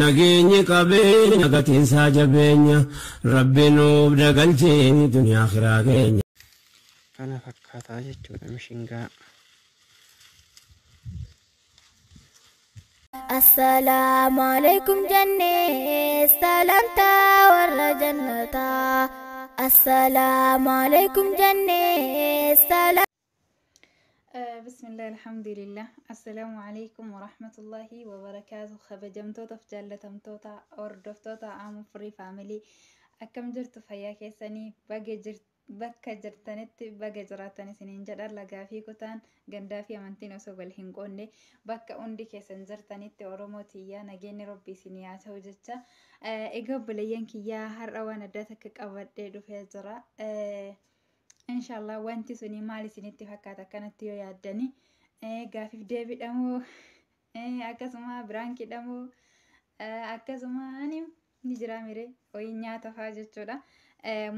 nageenyi qabeenya gatiinsaa jabeenya rabbi nuuf dagalchee duniyaa akhiraa keenya. Kana fakkaataa jechuudha mishingaa. السلام عليكم جنة سلامتا ورا جنتا السلام عليكم جنة سلام. بسم الله الحمد لله السلام عليكم ورحمة الله وبركاته. خبجمتوتا فجالتمتوتا أردفتوتا عام فري فاميلي أكم جرت فيا كيساني bakka jirtanitti baga jiraatani siniin jedha lagaa fi kutaan gandaa fi amantiin osoo wal hin qoonne bakka hundi keessan jirtanitti Oromoo tiyyaa nageenyi rabbii isinii haa ta'u jecha egaa obboleeyyan kiyyaa har'a waan addaa takka qabadhee dhufee jira. Inshallah wanti suni maal isinitti fakkaata akkanatti yoo yaaddani gaafiif deebiidhamoo akkasuma biraankiidhamoo akkasuma ni jira mire wayin nyaata fa'aa jechuudha.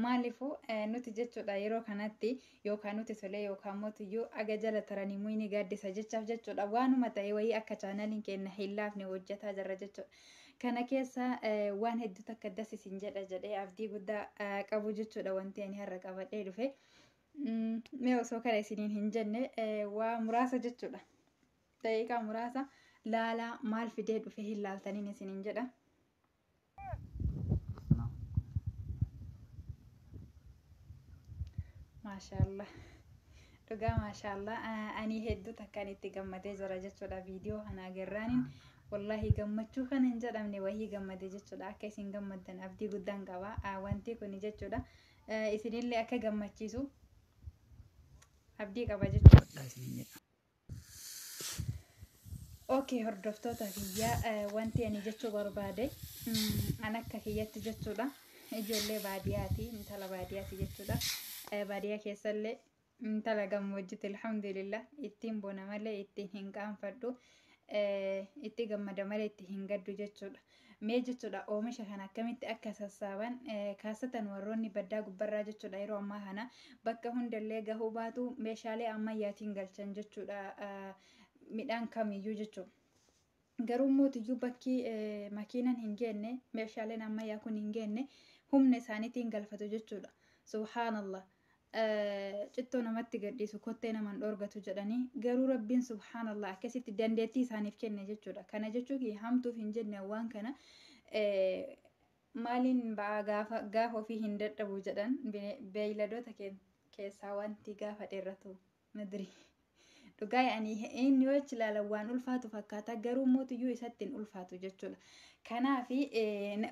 Maaliifuu nuti jechuudha yeroo kanatti yookaan nuti tolee yookaan mootiyyuu aga jala taranii muyni gaaddisa jechaaf jechuudha waanuma ta'e wayii akka chaanaliin keenya hin laafne hojjetaa jirra jechuudha. Kana keessa waan hedduu takka dasisin jedha jedhee abdii guddaa qabu jechuudha wanti ani har'a qabadhee dhufe. Mee osoo kana isiniin hin jenne waa muraasa jechuudha. Daqiiqaa muraasa laalaa maal fidee dhufe hin laaltaniin isiniin jedha. Maashaallah dhugaa maashaallah ani hedduu takkaan itti gammadee jira jechuudha viidiyoo kana agarraanin wallahi gammachuu kana hin jedhamne wahii gammadee jechuudha akka isin gammaddan abdii guddaan qaba wanti kun jechuudha isinillee akka gammachiisu abdii qaba jechuudha isin jedha. Okay hordoftoota kiyyaa wanti ani jechuu barbaade an akka kiyyatti jechuudha ijoollee baadiyyaati intala baadiyyaati jechuudha. Baadiyyaa keessallee intala gammoojjiti alhamdulillah ittiin bona malee ittiin hin qaanfadhu itti gammada malee itti hin gaddu jechuudha. Mee jechuudha oomisha kana akkamitti akka sassaaban kaasatan warroonni baddaa gubbarraa jechuudha yeroo ammaa kana bakka hundallee gahuu baatu meeshaalee ammayyaatiin galchan jechuudha midhaan kamiyyuu jechuudha. Garuu mootiyyuu bakki makiinan hin geenne meeshaaleen ammayyaa kun hin geenne humna isaaniitiin galfatu jechuudha. Subhaanallah. Cittoo namatti gadhiisu kottee naman dhoorgatu jedhanii garuu rabbiin subhaanallah akkasitti dandeettii isaaniif kenne jechuudha. Kana jechuun hamtuuf hin jenne waan kana maaliin ba'aa gaafa ofii hin dadhabu jedhan beeyladoota keessaa wanti gaafa dheeratu madri. Dhugaa yaani inni yoo ilaalan waan ulfaatu fakkaata garuu mootiyyuu isatti hin ulfaatu jechuudha. Kanaaf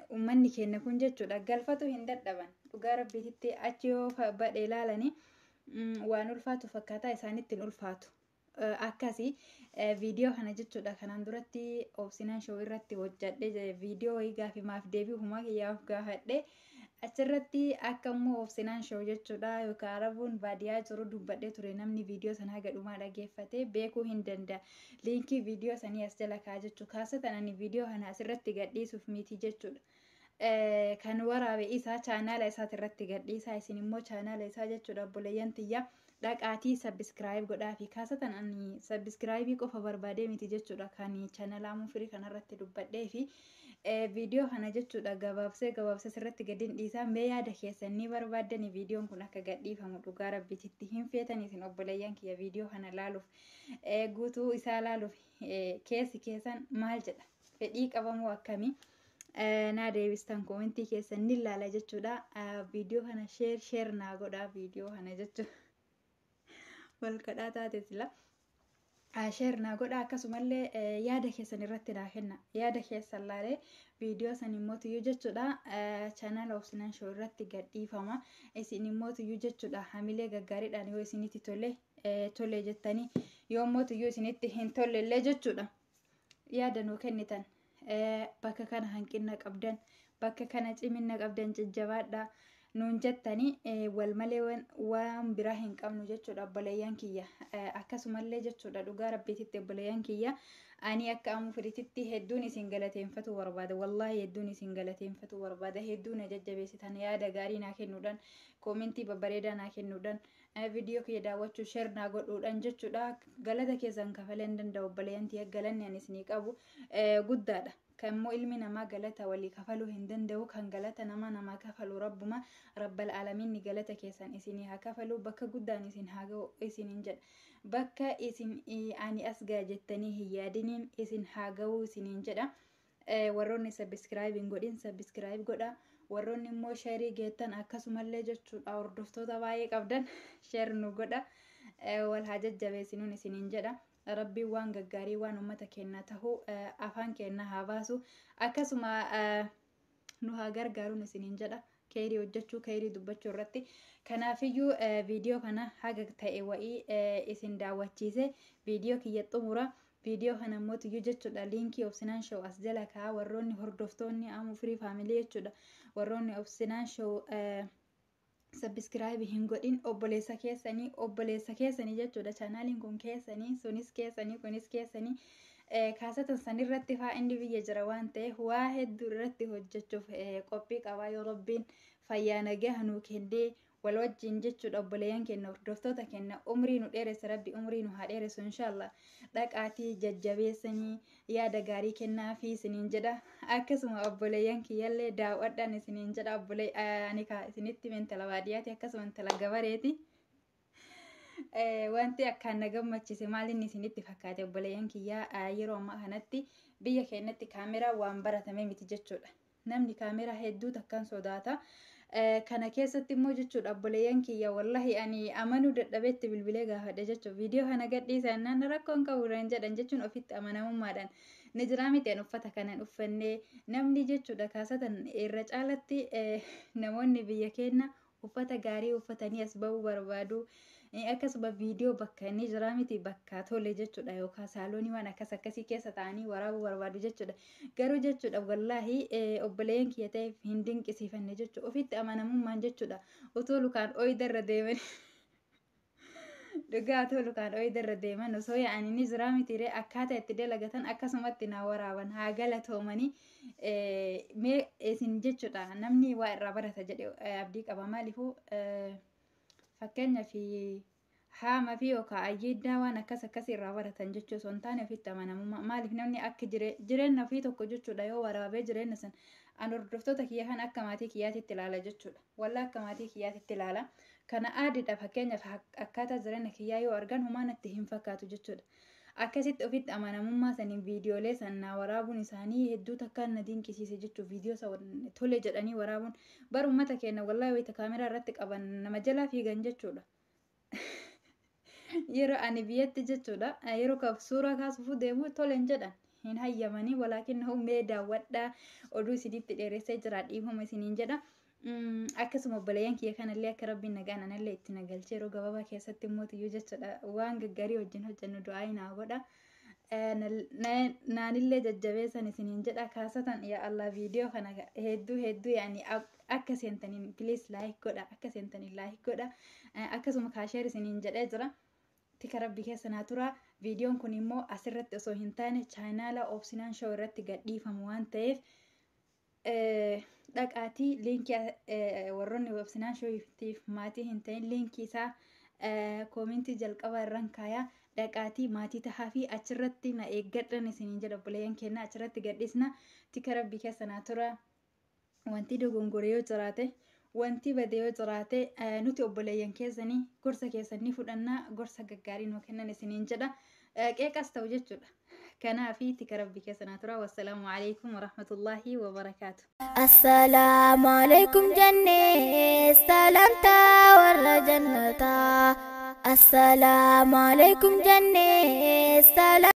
uummanni keenya kun jechuudha galfatu hin dadhaban dhugaa rabbiitti achi yoo badhee ilaalanii waan ulfaatu fakkaata isaanitti hin ulfaatu. Akkasii viidiyoo kana jechuudha kanaan duratti obsinaan shoo irratti hojjadhe viidiyoo gaafi maaf deebii humaa kiyyaaf gaafadhe achirratti akka immoo obsinaan shoo jechuudha yookaan arabuun baadiyyaa jiru dubbadhee ture namni viidiyoo sana haga dhumaa dhageeffate beekuu hin danda'a. Liinkii viidiyoo sanii as jala kaa jechuudha kaasatan ani viidiyoo kana asirratti gadhiisuuf miti jechuudha. Kan waraabe isaa chaanaala isaati irratti gadhiisaa isin immoo chaanaala isaa jechuudha obboleeyyan tiyyaa dhaqaatii sabiskiraayib godhaa fi kaasatan ani sabiskiraayibii qofa barbaadee miti jechuudha kan chaanaalaa muufirii kanarratti dubbadhee fi viidiyoo kana jechuudha gabaabsee irratti gadiin dhiisaa mee yaada keessan ni barbaaddani viidiyoon kun akka gadhiifamu dhugaa rabbiitti hin feetan isin obboleeyyan kiyya viidiyoo kana laaluuf guutuu isaa laaluuf keessi keessan maal jedha fedhii qabamoo akkamii naa deebistan koomentii keessan ni laala jechuudha viidiyoo kana sheer naa godhaa viidiyoo kana jechuudha wal kadhaa taate sila. Sheer naa godha akkasumallee yaada keessan irratti naa kenna yaada keessan laalee viidiyoo san immootiyyuu jechuudha chaanaala obsinaan shoo irratti gadhiifama isin immootiyyuu jechuudha hamilee gaggaariidhaan yoo isinitti tole jettanii yoo immootiyyuu isinitti hin tollellee jechuudha yaada nuu kennitan bakka kana hanqina qabdan bakka kana cimina qabdan jajjabaadhaa nuun jettanii wal malee waan biraa hin qabnu jechuudha obboleeyyan kiyya akkasumallee jechuudha dhugaa rabbiitti obboleeyyan kiyya ani akka amu firiititti hedduun isin galateeffatu barbaada wallahi hedduun isin galateeffatu barbaada hedduun jajjabeessitan yaada gaarii naa kennuudhaan koomentii babbareedaa naa kennuudhaan viidiyoo kiyya daawwachuu sheer naa godhuudhaan jechuudha galata keessan kafalee hin danda'u obboleeyyan tiyya galanni ani isinii qabu guddaadha كمو علمنا ما قالت ولي كفلوا هندن دو كان قالت نما كفلوا ربما رب العالمين قالت كيسان إسيني هكفلوا بكا قدان إسين هاقو إسين جد بكا إسين يعني أسقى جتني هي دينين إسين هاقو إسين جد warroonni subscribe godhin subscribe godha warroonni immoo share geettan akkasumallee jechuudha hordoftoota baay'ee qabdan share nu godha wal haa jajjabeessinuun isiniin jedha rabbiin waan gaggaarii waan ummata keenya tahu afaan keenya haa baasu akkasuma nu haa gargaaruun isiniin jedha keerii hojjechuu keerii dubbachuu irratti kanaafiyyuu viidiyoo kana haga ta'e wa'ii isin daawwachiise viidiyoo kiyya xumura video kana mootu jechuudha linkii obsinaan show as jala kaa warroonni hordoftoonni amu free family jechuudha warroonni obsinaan show subscribe hin godhin obboleessa keessanii jechuudha channeliin kun keessanii sunis keessanii kunis keessanii kaasatan sanirratti faa indi biyya jira waan ta'e waa hedduu irratti hojjechuuf qophii qabaa yoo rabbiin fayyaa nagaa nuu kennee wal wajjin jechuudha obboleeyyan keenya hordoftoota keenya umrii nu dheeressa rabbi umrii nu haa dheeressu inshallah dhaqaatii jajjabeessanii yaada gaarii kennaa fi isiniin jedha akkasuma obboleeyyan kiyyallee daawwadhaan isiniin jedha ani kaa isinitti mentala baadiyyaati akkasuma mentala gabareeti wanti akkaan na gammachise maalin isinitti fakkaate obboleeyyan kiyyaa yeroo ammaa kanatti biyya keenyatti kaameraa waan baratame miti jechuudha namni kaameraa hedduu takkaan sodaata kana keessatti immoo jechuudha obboleeyyan kiyya wallahi ani amanuu dadhabeetti bilbilee gaafadhe jechuudha viidiyoo kana gadhiisan naan rakkoon qabuudhaan jedhan jechuun ofitti amanamummaadhaan ni jira miteen uffata kanan uffannee namni jechuudha kaasatan irra caalatti namoonni biyya keenya uffata gaarii uffatanii as ba'uu barbaadu akkasuma viidiyoo bakka inni jira miti bakka tole jechuudha yookaan saaloonii waan akkasii keessa ta'anii waraabuu barbaadu jechuudha garuu jechuudha wallahi obboleeyyan kiyya ta'eef hin dinqisiifanne jechuudha ofitti amanamummaan jechuudha otoo lukaan ooyidarra deeman dhugaa otoo lukaan ooyidarra deeman osoo yaa'anii ni jira mitiiree akkaataa itti dalagatan akkasumatti naa waraaban haa galatoomanii mee isin jechuudha namni waa irraa barata jedhe abdii qaba maaliifuu fakkeenyaaf haama fi yookaan ayyiiddaa waan akkasii irraa baratan jechuu osoo hin taane ofitti amanamummaa maaliif namni akka jireenya ofii tokko jechuudha yoo waraabee jireenya san an hordoftoota kiyya kan akka maatii kiyyaatitti ilaala jechuudha walla akka maatii kiyyaatitti ilaala kana aadiidha fakkeenyaaf akkaataa jireenya kiyyaa yoo argan humaan itti hin fakkaatu jechuudha akkasitti ofitti amanamummaa saniin viidiyoolee sanaa waraabuun isaanii hedduu takkaan na dinqisiise jechuudha viidiyoo tole jedhanii waraabuun bara uummata keenya wallahi wayita kaameraa irratti qaban nama jalaa fiigan jechuudha yeroo ani biyyatti jechuudha yeroo suuraa kaasuuf deemu tolen jedhan hin hayyamanii walaakin mee daawwadhaa oduu isinitti dheeressee jira dhiifama isiniin jedha akkasuma obboleeyyan kiyya kanallee akka rabbiin nagaan anallee itti nagalchee yeroo gabaabaa keessatti immoo tiyyuu jechuudha waan gaggaarii wajjin hojjennu du'aa naa godha naanillee jajjabeessan isiniin jedha kaasatan yaa Allah viidiyoo kana hedduu yaani akka seentaniin please like godha akka seentaniin like godha akkasuma kaasheer isiniin jedhee jira tika rabbi keessa naa tura viidiyoon kun immoo asirratti osoo hin taane chaanaala obsinaan show irratti gadhiifamu waan ta'eef dhaqaatii linkii warroonni obsinaan showtiif maatii hin ta'in linkii isaa koomintii jalqaba irraan kaayaa dhaqaatii maatii tahaa fi achirratti na eeggadhan isiniin jedha obboleeyyan keenya achirratti gadhiisna tika rabbi keessa naa tura wanti dogongore yoo jiraate wanti badee yoo jiraate nuti obboleeyyan keessanii gorsa keessanii fudhannaa gorsa gaggaarii nuu kennan isiniin jedha qeeqas ta'u jechuudha kanaafi tika rabbi keessa naa tura wassalaamu alaikum warahmatullaahi wabarakaatu assalaamu alaikum jannee salamtaa warra jannataa assalaamu alaikum jannee